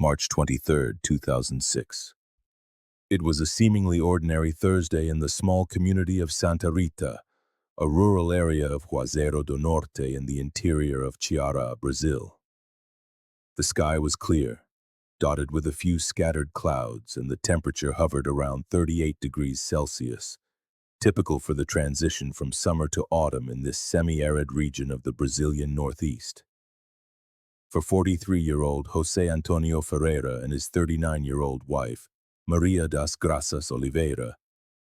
March 23, 2006. It was a seemingly ordinary Thursday in the small community of Santa Rita, a rural area of Juazeiro do Norte in the interior of Ceará, Brazil. The sky was clear, dotted with a few scattered clouds, and the temperature hovered around 38 degrees Celsius, typical for the transition from summer to autumn in this semi-arid region of the Brazilian Northeast. For 43-year-old José Antônio Ferreira and his 39-year-old wife, Maria das Graças Oliveira,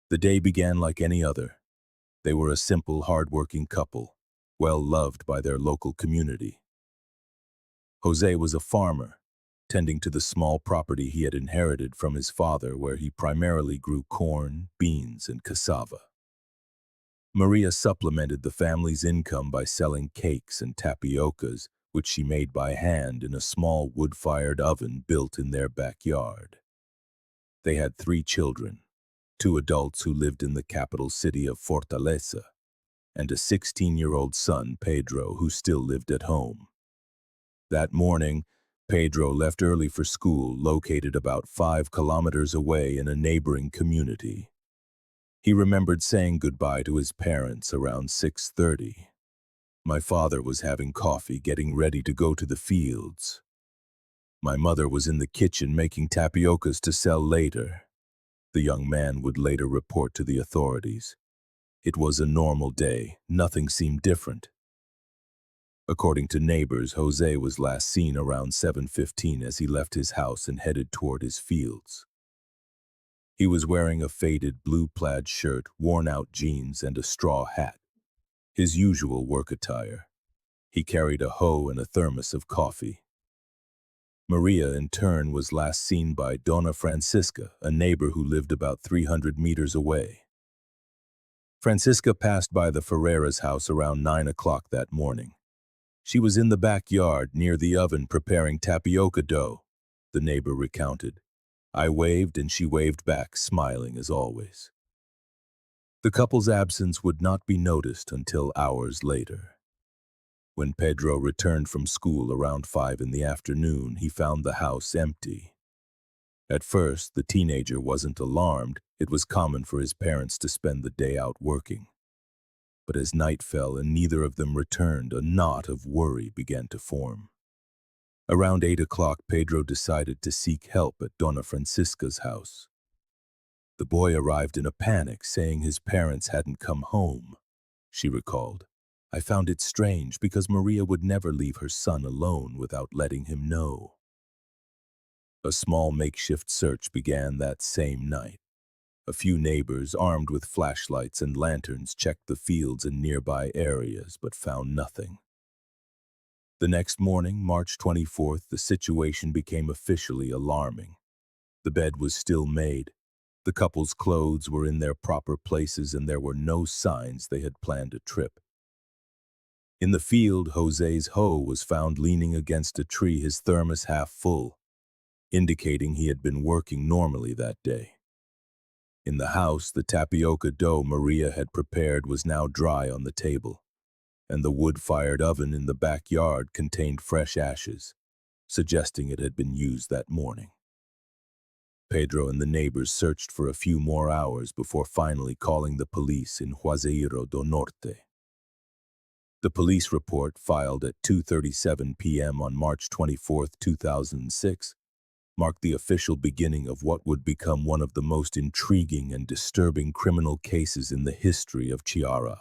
the day began like any other. They were a simple, hardworking couple, well-loved by their local community. José was a farmer, tending to the small property he had inherited from his father, where he primarily grew corn, beans, and cassava. Maria supplemented the family's income by selling cakes and tapiocas, which she made by hand in a small wood-fired oven built in their backyard. They had 3 children, 2 adults who lived in the capital city of Fortaleza, and a 16-year-old son, Pedro, who still lived at home. That morning, Pedro left early for school, located about 5 kilometers away in a neighboring community. He remembered saying goodbye to his parents around 6:30. My father was having coffee, getting ready to go to the fields. My mother was in the kitchen making tapiocas to sell later, the young man would later report to the authorities. It was a normal day, nothing seemed different. According to neighbors, José was last seen around 7:15 as he left his house and headed toward his fields. He was wearing a faded blue plaid shirt, worn-out jeans, and a straw hat, his usual work attire. He carried a hoe and a thermos of coffee. Maria, in turn, was last seen by Dona Francisca, a neighbor who lived about 300 meters away. Francisca passed by the Ferreira's house around 9 o'clock that morning. She was in the backyard near the oven preparing tapioca dough, the neighbor recounted. I waved and she waved back, smiling as always. The couple's absence would not be noticed until hours later. When Pedro returned from school around 5 in the afternoon, he found the house empty. At first, the teenager wasn't alarmed. It was common for his parents to spend the day out working. But as night fell and neither of them returned, a knot of worry began to form. Around 8 o'clock, Pedro decided to seek help at Dona Francisca's house. The boy arrived in a panic, saying his parents hadn't come home. She recalled, I found it strange because Maria would never leave her son alone without letting him know. A small makeshift search began that same night. A few neighbors, armed with flashlights and lanterns, checked the fields and nearby areas, but found nothing. The next morning, March 24th, the situation became officially alarming. The bed was still made. The couple's clothes were in their proper places, and there were no signs they had planned a trip. In the field, José's hoe was found leaning against a tree, his thermos half full, indicating he had been working normally that day. In the house, the tapioca dough Maria had prepared was now dry on the table, and the wood-fired oven in the backyard contained fresh ashes, suggesting it had been used that morning. Pedro and the neighbors searched for a few more hours before finally calling the police in Juazeiro do Norte. The police report, filed at 2:37 p.m. on March 24, 2006, marked the official beginning of what would become one of the most intriguing and disturbing criminal cases in the history of Ceará.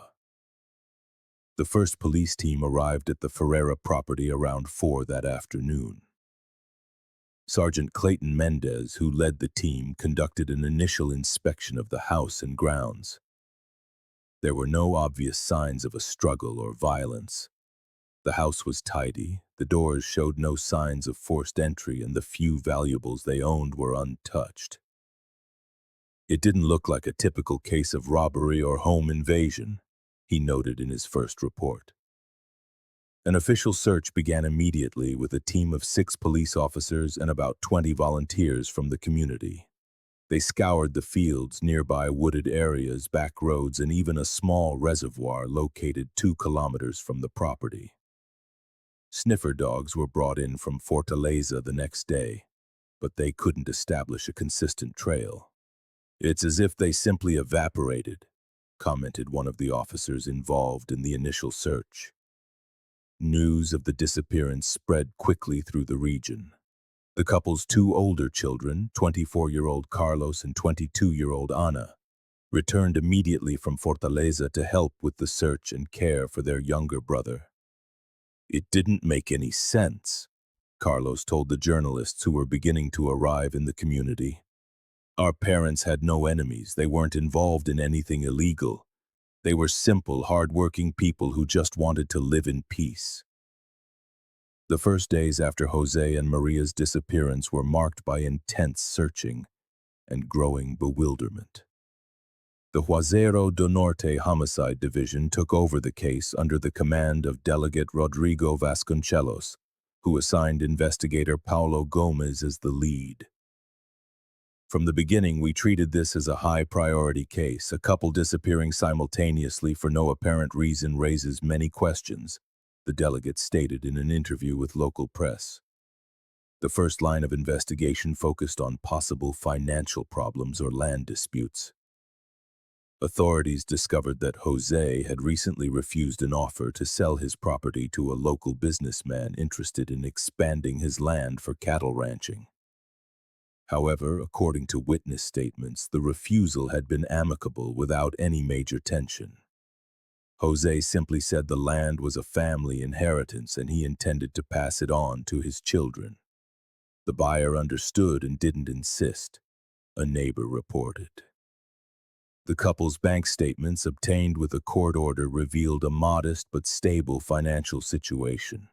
The first police team arrived at the Ferreira property around 4 that afternoon. Sergeant Clayton Mendez, who led the team, conducted an initial inspection of the house and grounds. There were no obvious signs of a struggle or violence. The house was tidy, the doors showed no signs of forced entry, and the few valuables they owned were untouched. It didn't look like a typical case of robbery or home invasion, he noted in his first report. An official search began immediately with a team of 6 police officers and about 20 volunteers from the community. They scoured the fields, nearby wooded areas, back roads, and even a small reservoir located 2 kilometers from the property. Sniffer dogs were brought in from Fortaleza the next day, but they couldn't establish a consistent trail. "It's as if they simply evaporated," commented one of the officers involved in the initial search. News of the disappearance spread quickly through the region. The couple's two older children, 24-year-old Carlos and 22-year-old Ana, returned immediately from Fortaleza to help with the search and care for their younger brother. "It didn't make any sense," Carlos told the journalists who were beginning to arrive in the community. "Our parents had no enemies. They weren't involved in anything illegal. They were simple, hardworking people who just wanted to live in peace." The first days after Jose and Maria's disappearance were marked by intense searching and growing bewilderment. The Juazeiro do Norte Homicide Division took over the case under the command of Delegate Rodrigo Vasconcelos, who assigned investigator Paulo Gomes as the lead. "From the beginning, we treated this as a high-priority case. A couple disappearing simultaneously for no apparent reason raises many questions," the delegate stated in an interview with local press. The first line of investigation focused on possible financial problems or land disputes. Authorities discovered that Jose had recently refused an offer to sell his property to a local businessman interested in expanding his land for cattle ranching. However, according to witness statements, the refusal had been amicable without any major tension. Jose simply said the land was a family inheritance and he intended to pass it on to his children. The buyer understood and didn't insist, a neighbor reported. The couple's bank statements obtained with a court order revealed a modest but stable financial situation.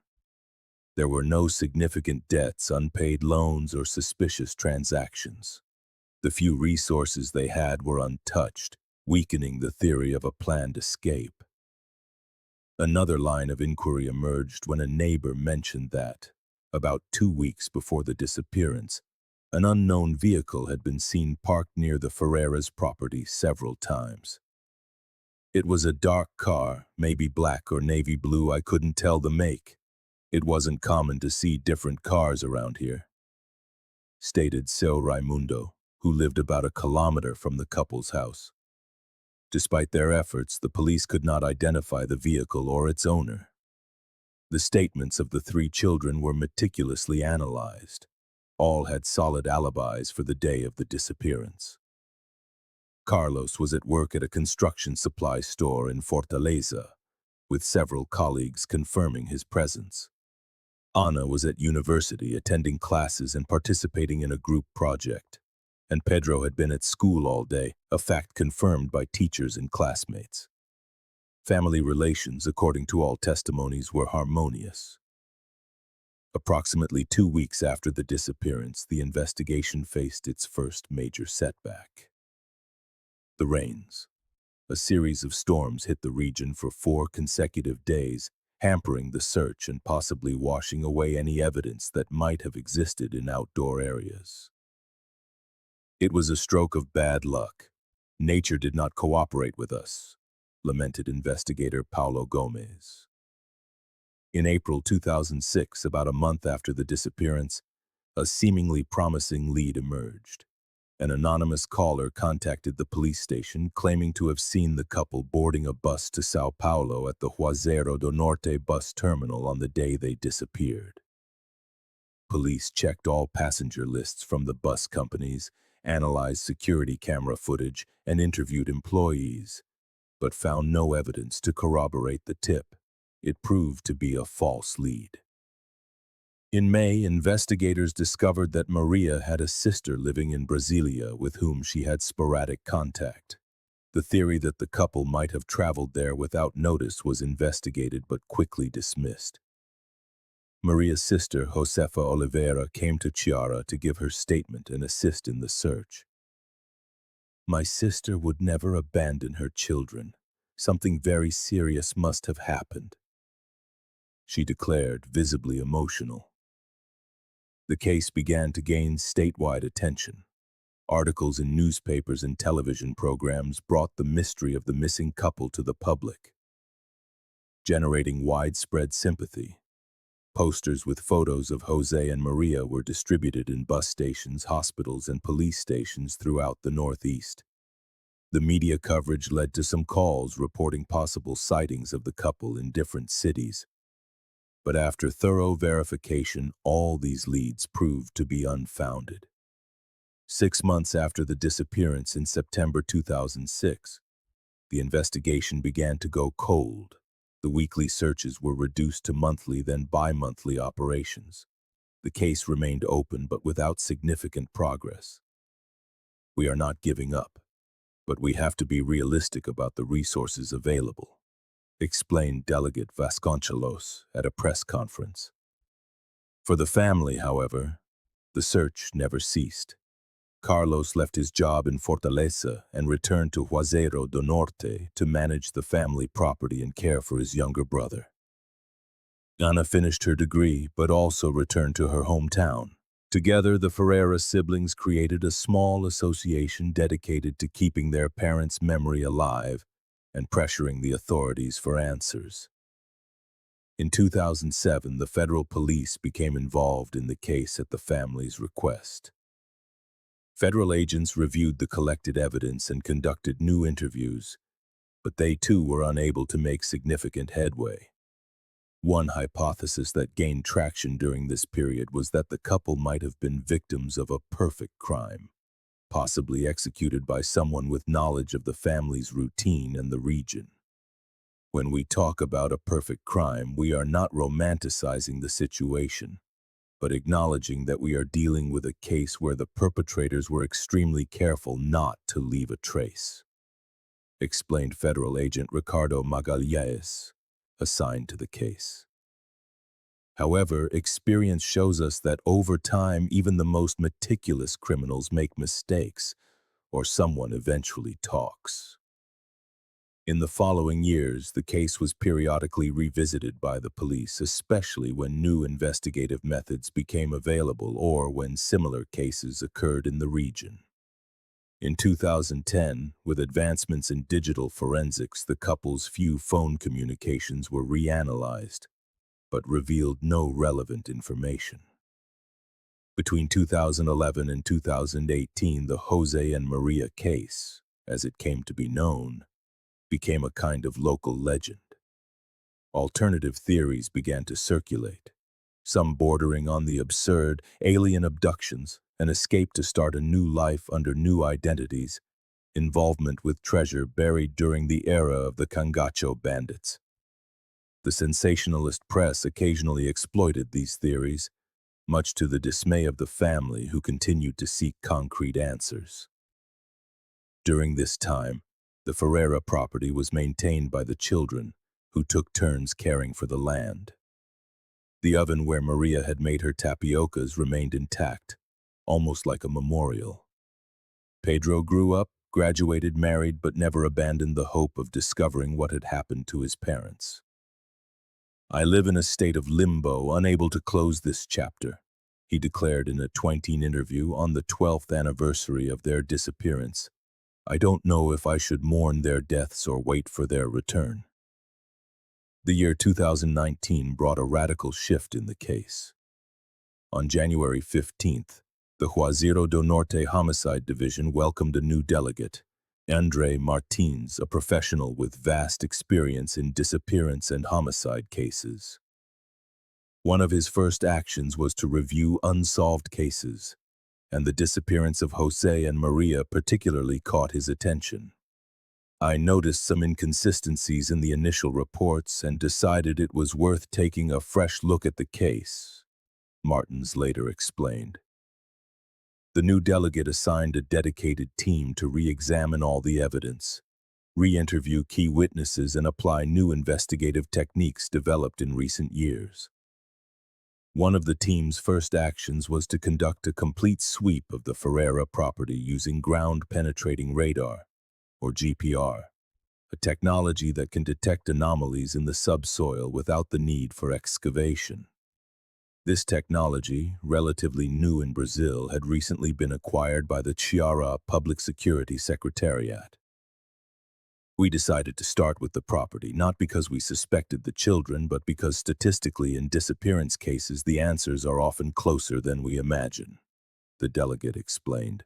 There were no significant debts, unpaid loans, or suspicious transactions. The few resources they had were untouched, weakening the theory of a planned escape. Another line of inquiry emerged when a neighbor mentioned that, about 2 weeks before the disappearance, an unknown vehicle had been seen parked near the Ferreira's property several times. "It was a dark car, maybe black or navy blue, I couldn't tell the make. It wasn't common to see different cars around here," stated Seu Raimundo, who lived about a kilometer from the couple's house. Despite their efforts, the police could not identify the vehicle or its owner. The statements of the 3 children were meticulously analyzed. All had solid alibis for the day of the disappearance. Carlos was at work at a construction supply store in Fortaleza, with several colleagues confirming his presence. Ana was at university attending classes and participating in a group project, and Pedro had been at school all day, a fact confirmed by teachers and classmates. Family relations, according to all testimonies, were harmonious. Approximately 2 weeks after the disappearance, the investigation faced its first major setback. The rains. A series of storms hit the region for 4 consecutive days, hampering the search and possibly washing away any evidence that might have existed in outdoor areas. "It was a stroke of bad luck. Nature did not cooperate with us," lamented investigator Paulo Gomes. In April 2006, about a month after the disappearance, a seemingly promising lead emerged. An anonymous caller contacted the police station claiming to have seen the couple boarding a bus to Sao Paulo at the Juazeiro do Norte bus terminal on the day they disappeared. Police checked all passenger lists from the bus companies, analyzed security camera footage, and interviewed employees, but found no evidence to corroborate the tip. It proved to be a false lead. In May, investigators discovered that Maria had a sister living in Brasilia with whom she had sporadic contact. The theory that the couple might have traveled there without notice was investigated but quickly dismissed. Maria's sister, Josefa Oliveira, came to Chiara to give her statement and assist in the search. "My sister would never abandon her children. Something very serious must have happened," she declared, visibly emotional. The case began to gain statewide attention. Articles in newspapers and television programs brought the mystery of the missing couple to the public, generating widespread sympathy. Posters with photos of Jose and Maria were distributed in bus stations, hospitals, and police stations throughout the Northeast. The media coverage led to some calls reporting possible sightings of the couple in different cities. But after thorough verification, all these leads proved to be unfounded. 6 months after the disappearance in September 2006, the investigation began to go cold. The weekly searches were reduced to monthly, then bi-monthly operations. The case remained open but without significant progress. We are not giving up, but we have to be realistic about the resources available, explained Delegate Vasconcelos at a press conference. For the family, however, the search never ceased. Carlos left his job in Fortaleza and returned to Juazeiro do Norte to manage the family property and care for his younger brother. Ana finished her degree but also returned to her hometown. Together, the Ferreira siblings created a small association dedicated to keeping their parents' memory alive and pressuring the authorities for answers. In 2007, the federal police became involved in the case at the family's request. Federal agents reviewed the collected evidence and conducted new interviews, but they too were unable to make significant headway. One hypothesis that gained traction during this period was that the couple might have been victims of a perfect crime, possibly executed by someone with knowledge of the family's routine and the region. When we talk about a perfect crime, we are not romanticizing the situation, but acknowledging that we are dealing with a case where the perpetrators were extremely careful not to leave a trace, explained Federal Agent Ricardo Magalhães, assigned to the case. However, experience shows us that over time, even the most meticulous criminals make mistakes, or someone eventually talks. In the following years, the case was periodically revisited by the police, especially when new investigative methods became available or when similar cases occurred in the region. In 2010, with advancements in digital forensics, the couple's few phone communications were reanalyzed, but revealed no relevant information. Between 2011 and 2018, the Jose and Maria case, as it came to be known, became a kind of local legend. Alternative theories began to circulate, some bordering on the absurd, alien abductions, an escape to start a new life under new identities, involvement with treasure buried during the era of the Cangacho bandits. The sensationalist press occasionally exploited these theories, much to the dismay of the family who continued to seek concrete answers. During this time, the Ferreira property was maintained by the children, who took turns caring for the land. The oven where Maria had made her tapiocas remained intact, almost like a memorial. Pedro grew up, graduated, married, but never abandoned the hope of discovering what had happened to his parents. "I live in a state of limbo, unable to close this chapter," he declared in a 20 interview on the 12th anniversary of their disappearance. "I don't know if I should mourn their deaths or wait for their return." The year 2019 brought a radical shift in the case. On January 15th, the Juazeiro do Norte Homicide Division welcomed a new delegate, André Martins, a professional with vast experience in disappearance and homicide cases. One of his first actions was to review unsolved cases, and the disappearance of José and Maria particularly caught his attention. "I noticed some inconsistencies in the initial reports and decided it was worth taking a fresh look at the case," Martins later explained. The new delegate assigned a dedicated team to re-examine all the evidence, re-interview key witnesses, and apply new investigative techniques developed in recent years. One of the team's first actions was to conduct a complete sweep of the Ferreira property using ground-penetrating radar, or GPR, a technology that can detect anomalies in the subsoil without the need for excavation. This technology, relatively new in Brazil, had recently been acquired by the Ceará Public Security Secretariat. We decided to start with the property, not because we suspected the children, but because statistically in disappearance cases the answers are often closer than we imagine, the delegate explained.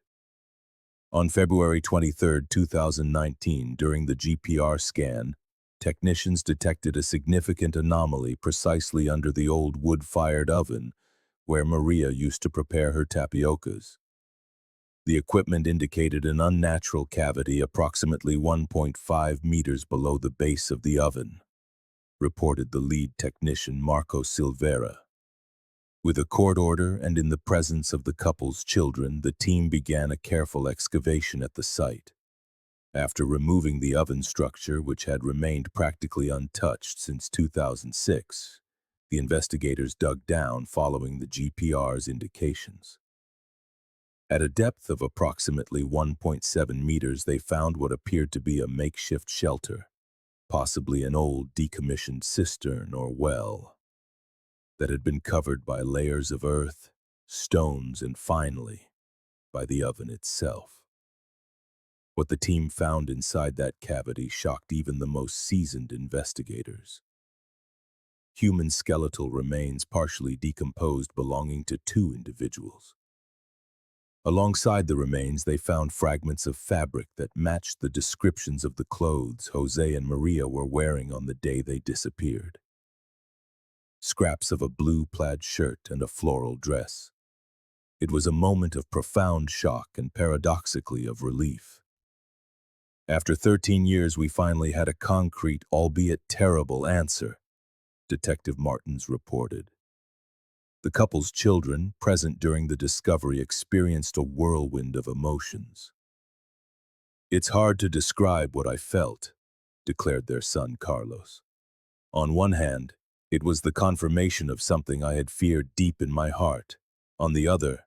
On February 23, 2019, during the GPR scan, technicians detected a significant anomaly precisely under the old wood-fired oven where Maria used to prepare her tapiocas. The equipment indicated an unnatural cavity approximately 1.5 meters below the base of the oven, reported the lead technician Marco Silveira. With a court order and in the presence of the couple's children, the team began a careful excavation at the site. After removing the oven structure, which had remained practically untouched since 2006, the investigators dug down following the GPR's indications. At a depth of approximately 1.7 meters, they found what appeared to be a makeshift shelter, possibly an old decommissioned cistern or well, that had been covered by layers of earth, stones, and finally, by the oven itself. What the team found inside that cavity shocked even the most seasoned investigators. Human skeletal remains partially decomposed belonging to two individuals. Alongside the remains, they found fragments of fabric that matched the descriptions of the clothes José and Maria were wearing on the day they disappeared. Scraps of a blue plaid shirt and a floral dress. It was a moment of profound shock and paradoxically of relief. After 13 years, we finally had a concrete, albeit terrible, answer, Detective Martins reported. The couple's children, present during the discovery, experienced a whirlwind of emotions. "It's hard to describe what I felt," declared their son Carlos. "On one hand, it was the confirmation of something I had feared deep in my heart. On the other,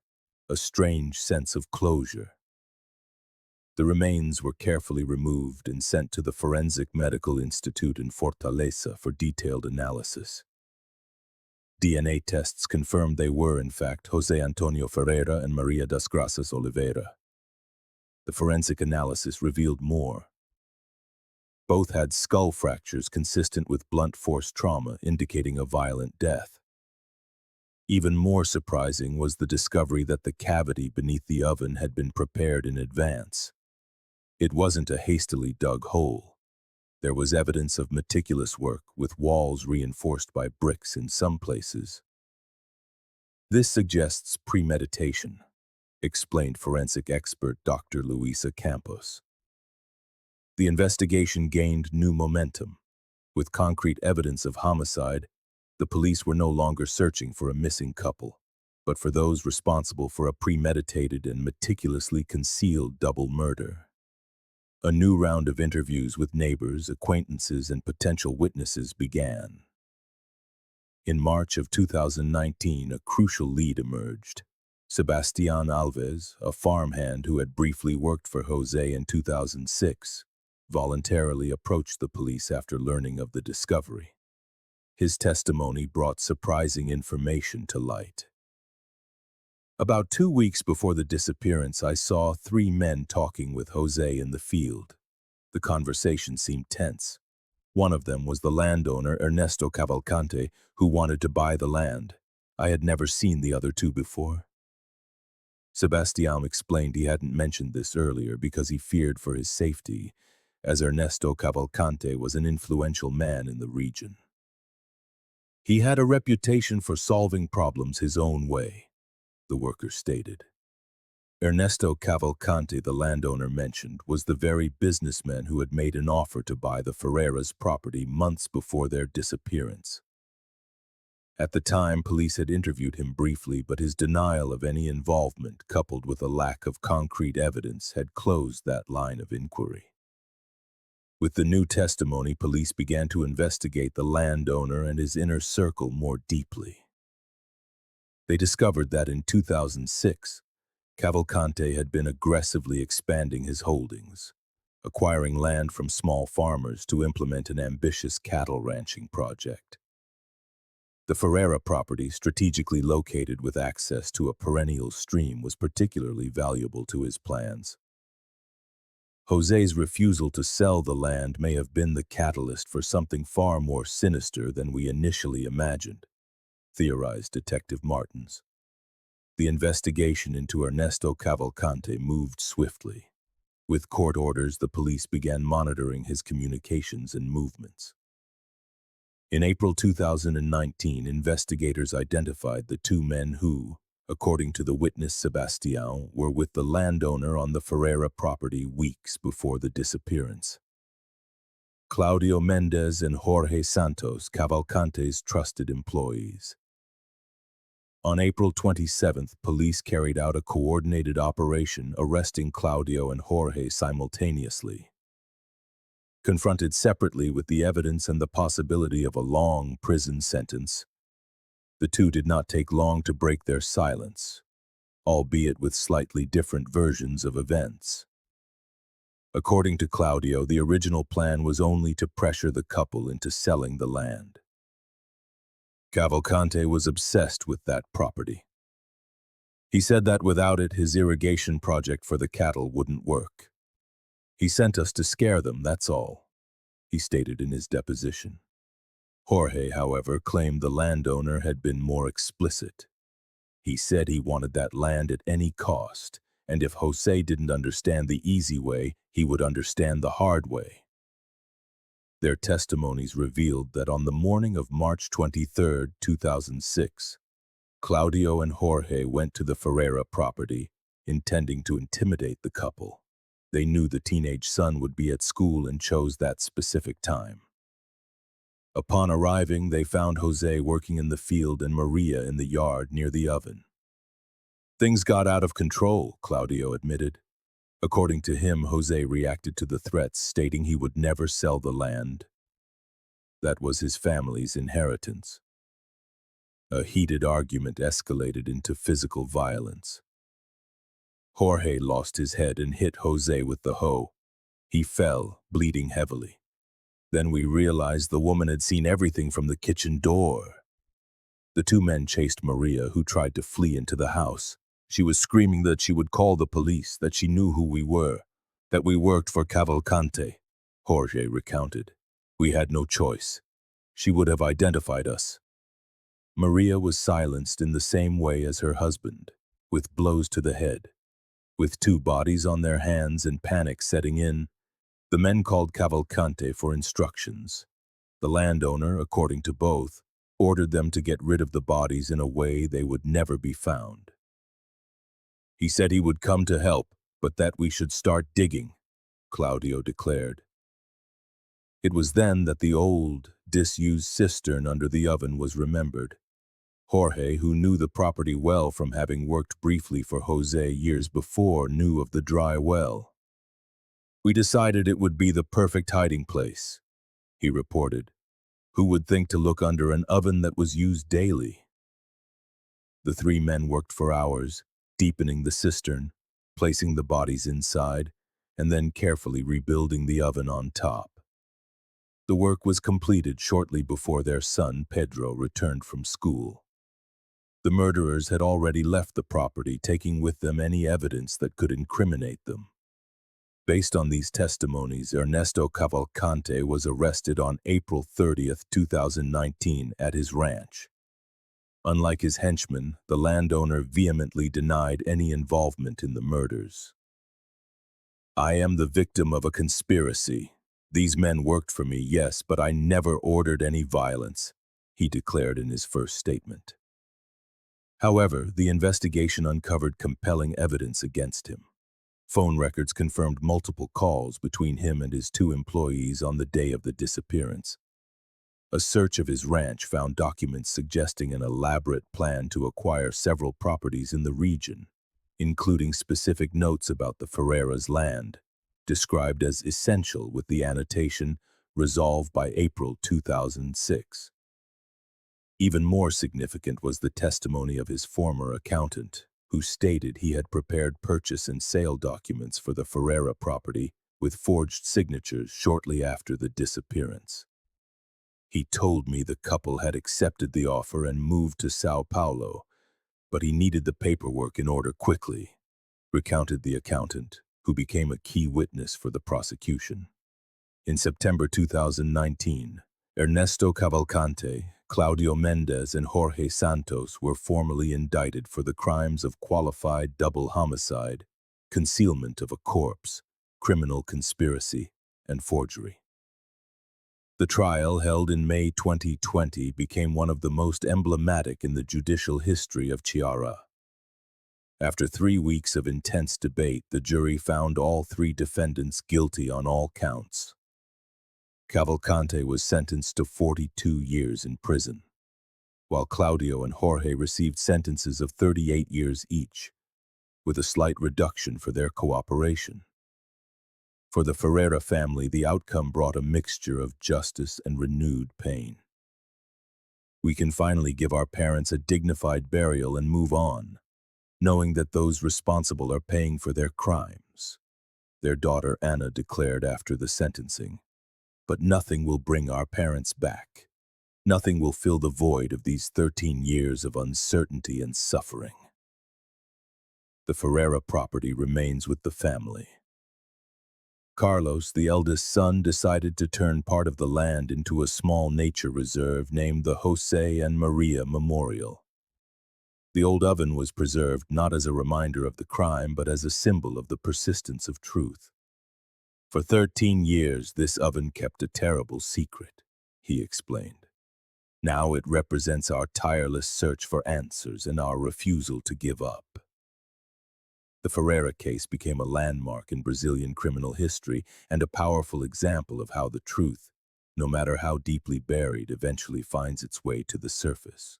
a strange sense of closure." The remains were carefully removed and sent to the Forensic Medical Institute in Fortaleza for detailed analysis. DNA tests confirmed they were, in fact, José Antônio Ferreira and Maria das Graças Oliveira. The forensic analysis revealed more. Both had skull fractures consistent with blunt force trauma, indicating a violent death. Even more surprising was the discovery that the cavity beneath the oven had been prepared in advance. It wasn't a hastily dug hole. There was evidence of meticulous work, with walls reinforced by bricks in some places. "This suggests premeditation," explained forensic expert Dr. Luisa Campos. The investigation gained new momentum. With concrete evidence of homicide, the police were no longer searching for a missing couple, but for those responsible for a premeditated and meticulously concealed double murder. A new round of interviews with neighbors, acquaintances, and potential witnesses began. In March of 2019, a crucial lead emerged. Sebastián Alves, a farmhand who had briefly worked for José in 2006, voluntarily approached the police after learning of the discovery. His testimony brought surprising information to light. "About 2 weeks before the disappearance, I saw 3 men talking with José in the field. The conversation seemed tense. One of them was the landowner, Ernesto Cavalcante, who wanted to buy the land. I had never seen the other two before." Sebastián explained he hadn't mentioned this earlier because he feared for his safety, as Ernesto Cavalcante was an influential man in the region. "He had a reputation for solving problems his own way," the worker stated. Ernesto Cavalcante, the landowner mentioned, was the very businessman who had made an offer to buy the Ferreira's property months before their disappearance. At the time, police had interviewed him briefly, but his denial of any involvement, coupled with a lack of concrete evidence, had closed that line of inquiry. With the new testimony, police began to investigate the landowner and his inner circle more deeply. They discovered that in 2006, Cavalcante had been aggressively expanding his holdings, acquiring land from small farmers to implement an ambitious cattle ranching project. The Ferreira property, strategically located with access to a perennial stream, was particularly valuable to his plans. José's refusal to sell the land may have been the catalyst for something far more sinister than we initially imagined, theorized Detective Martins. The investigation into Ernesto Cavalcante moved swiftly. With court orders, the police began monitoring his communications and movements. In April 2019, investigators identified the two men who, according to the witness Sebastião, were with the landowner on the Ferreira property weeks before the disappearance. Claudio Mendez and Jorge Santos, Cavalcante's trusted employees. On April 27th, police carried out a coordinated operation arresting Claudio and Jorge simultaneously. Confronted separately with the evidence and the possibility of a long prison sentence, the two did not take long to break their silence, albeit with slightly different versions of events. According to Claudio, the original plan was only to pressure the couple into selling the land. Cavalcante was obsessed with that property. He said that without it, his irrigation project for the cattle wouldn't work. He sent us to scare them, that's all, he stated in his deposition. Jorge, however, claimed the landowner had been more explicit. He said he wanted that land at any cost, and if José didn't understand the easy way, he would understand the hard way. Their testimonies revealed that on the morning of March 23, 2006, Claudio and Jorge went to the Ferreira property, intending to intimidate the couple. They knew the teenage son would be at school and chose that specific time. Upon arriving, they found José working in the field and Maria in the yard near the oven. Things got out of control, Claudio admitted. According to him, José reacted to the threats, stating he would never sell the land. That was his family's inheritance. A heated argument escalated into physical violence. Jorge lost his head and hit José with the hoe. He fell, bleeding heavily. Then we realized the woman had seen everything from the kitchen door. The two men chased Maria, who tried to flee into the house. She was screaming that she would call the police, that she knew who we were, that we worked for Cavalcante, Jorge recounted. We had no choice. She would have identified us. Maria was silenced in the same way as her husband, with blows to the head. With two bodies on their hands and panic setting in, the men called Cavalcante for instructions. The landowner, according to both, ordered them to get rid of the bodies in a way they would never be found. He said he would come to help, but that we should start digging, Claudio declared. It was then that the old, disused cistern under the oven was remembered. Jorge, who knew the property well from having worked briefly for José years before, knew of the dry well. We decided it would be the perfect hiding place, he reported. Who would think to look under an oven that was used daily? The three men worked for hours, deepening the cistern, placing the bodies inside, and then carefully rebuilding the oven on top. The work was completed shortly before their son, Pedro, returned from school. The murderers had already left the property, taking with them any evidence that could incriminate them. Based on these testimonies, Ernesto Cavalcante was arrested on April 30, 2019, at his ranch. Unlike his henchmen, the landowner vehemently denied any involvement in the murders. I am the victim of a conspiracy. These men worked for me, yes, but I never ordered any violence, he declared in his first statement. However, the investigation uncovered compelling evidence against him. Phone records confirmed multiple calls between him and his two employees on the day of the disappearance. A search of his ranch found documents suggesting an elaborate plan to acquire several properties in the region, including specific notes about the Ferreira's land, described as essential with the annotation, resolved by April 2006. Even more significant was the testimony of his former accountant, who stated he had prepared purchase and sale documents for the Ferreira property with forged signatures shortly after the disappearance. He told me the couple had accepted the offer and moved to Sao Paulo, but he needed the paperwork in order quickly, recounted the accountant. who became a key witness for the prosecution. In September 2019, Ernesto Cavalcante, Claudio Mendez, and Jorge Santos were formally indicted for the crimes of qualified double homicide, concealment of a corpse, criminal conspiracy, and forgery. The trial, held in May 2020, became one of the most emblematic in the judicial history of Chiara. After 3 weeks of intense debate, the jury found all 3 defendants guilty on all counts. Cavalcante was sentenced to 42 years in prison, while Claudio and Jorge received sentences of 38 years each, with a slight reduction for their cooperation. For the Ferreira family, the outcome brought a mixture of justice and renewed pain. We can finally give our parents a dignified burial and move on, knowing that those responsible are paying for their crimes, their daughter Anna declared after the sentencing. But nothing will bring our parents back. Nothing will fill the void of these 13 years of uncertainty and suffering. The Ferreira property remains with the family. Carlos, the eldest son, decided to turn part of the land into a small nature reserve named the José and Maria Memorial. The old oven was preserved not as a reminder of the crime, but as a symbol of the persistence of truth. For 13 years, this oven kept a terrible secret, he explained. Now it represents our tireless search for answers and our refusal to give up. The Ferreira case became a landmark in Brazilian criminal history and a powerful example of how the truth, no matter how deeply buried, eventually finds its way to the surface.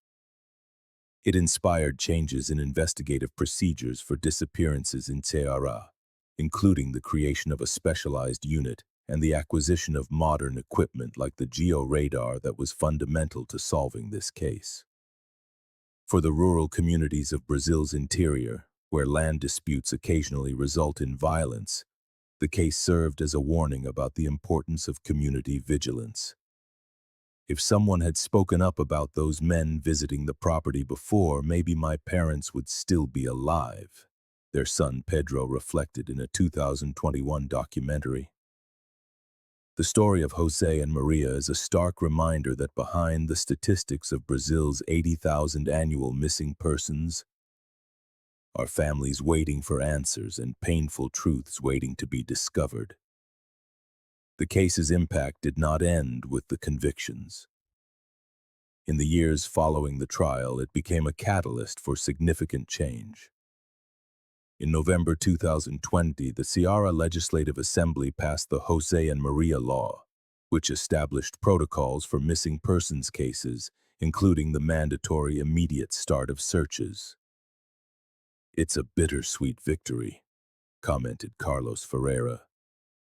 It inspired changes in investigative procedures for disappearances in Ceará, including the creation of a specialized unit and the acquisition of modern equipment like the geo-radar that was fundamental to solving this case. For the rural communities of Brazil's interior, where land disputes occasionally result in violence, the case served as a warning about the importance of community vigilance. If someone had spoken up about those men visiting the property before, maybe my parents would still be alive, their son Pedro reflected in a 2021 documentary. The story of José and Maria is a stark reminder that behind the statistics of Brazil's 80,000 annual missing persons are families waiting for answers and painful truths waiting to be discovered. The case's impact did not end with the convictions. In the years following the trial, it became a catalyst for significant change. In November 2020, the Ceará Legislative Assembly passed the José and Maria Law, which established protocols for missing persons cases, including the mandatory immediate start of searches. "It's a bittersweet victory," commented Carlos Ferreira.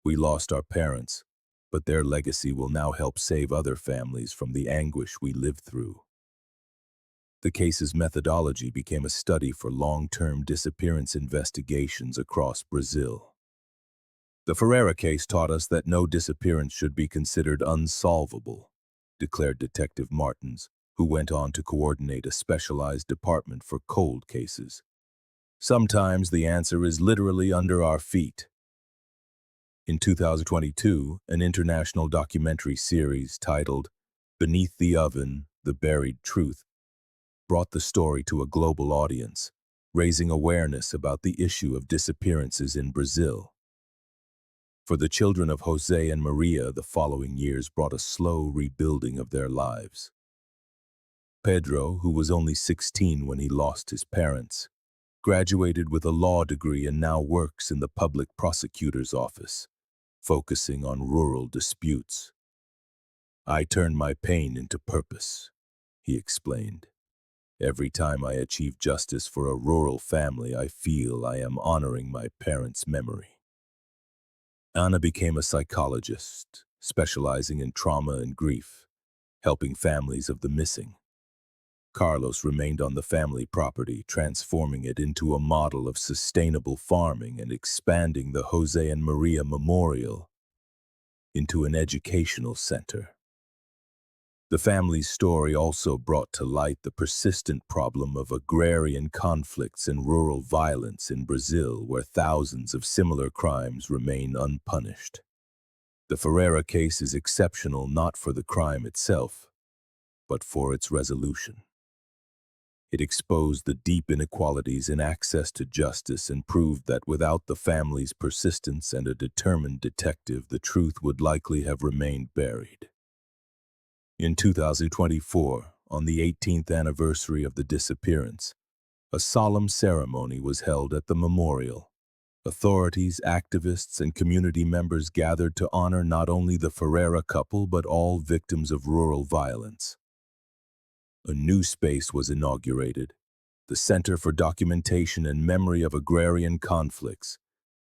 "We lost our parents, but their legacy will now help save other families from the anguish we lived through." The case's methodology became a study for long-term disappearance investigations across Brazil. "The Ferreira case taught us that no disappearance should be considered unsolvable," declared Detective Martins, who went on to coordinate a specialized department for cold cases. "Sometimes the answer is literally under our feet." In 2022, an international documentary series titled "Beneath the Oven, The Buried Truth" brought the story to a global audience, raising awareness about the issue of disappearances in Brazil. For the children of José and Maria, the following years brought a slow rebuilding of their lives. Pedro, who was only 16 when he lost his parents, graduated with a law degree and now works in the public prosecutor's office, focusing on rural disputes. "I turn my pain into purpose," he explained. "Every time I achieve justice for a rural family, I feel I am honoring my parents' memory." Anna became a psychologist, specializing in trauma and grief, helping families of the missing. Carlos remained on the family property, transforming it into a model of sustainable farming and expanding the José and Maria Memorial into an educational center. The family's story also brought to light the persistent problem of agrarian conflicts and rural violence in Brazil, where thousands of similar crimes remain unpunished. The Ferreira case is exceptional not for the crime itself, but for its resolution. It exposed the deep inequalities in access to justice and proved that without the family's persistence and a determined detective, the truth would likely have remained buried. In 2024, on the 18th anniversary of the disappearance, a solemn ceremony was held at the memorial. Authorities, activists, and community members gathered to honor not only the Ferreira couple but all victims of rural violence. A new space was inaugurated, the Center for Documentation and Memory of Agrarian Conflicts,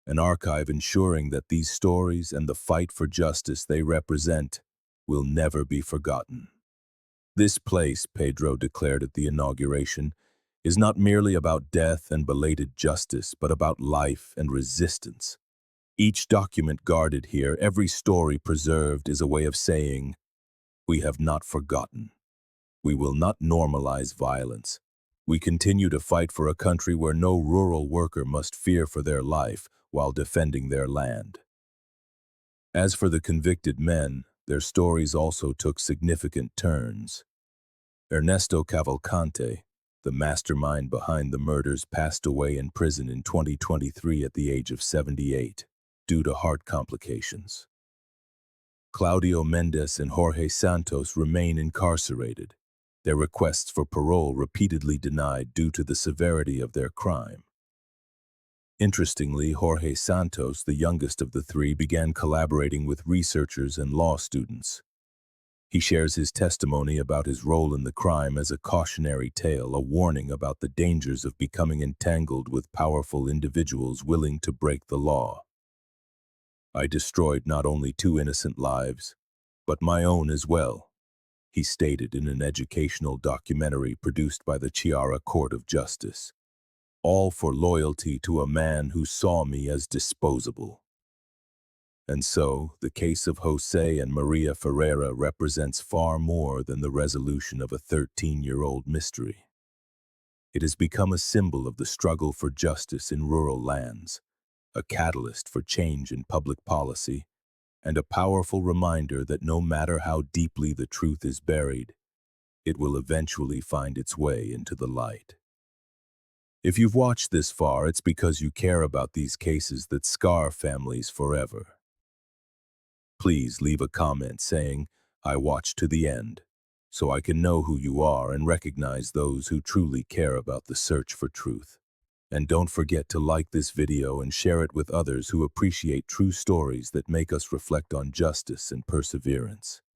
an archive ensuring that these stories and the fight for justice they represent will never be forgotten. This place, Pedro declared at the inauguration, is not merely about death and belated justice, but about life and resistance. Each document guarded here, every story preserved, is a way of saying, we have not forgotten. We will not normalize violence. We continue to fight for a country where no rural worker must fear for their life while defending their land. As for the convicted men, their stories also took significant turns. Ernesto Cavalcante, the mastermind behind the murders, passed away in prison in 2023 at the age of 78, due to heart complications. Claudio Mendes and Jorge Santos remain incarcerated, their requests for parole repeatedly denied due to the severity of their crime. Interestingly, Jorge Santos, the youngest of the three, began collaborating with researchers and law students. He shares his testimony about his role in the crime as a cautionary tale, a warning about the dangers of becoming entangled with powerful individuals willing to break the law. I destroyed not only 2 innocent lives, but my own as well, he stated in an educational documentary produced by the Chiara Court of Justice, all for loyalty to a man who saw me as disposable. And so, the case of José and Maria Ferreira represents far more than the resolution of a 13-year-old mystery. It has become a symbol of the struggle for justice in rural lands, a catalyst for change in public policy, and a powerful reminder that no matter how deeply the truth is buried, it will eventually find its way into the light. If you've watched this far, it's because you care about these cases that scar families forever. Please leave a comment saying, I watched to the end, so I can know who you are and recognize those who truly care about the search for truth. And don't forget to like this video and share it with others who appreciate true stories that make us reflect on justice and perseverance.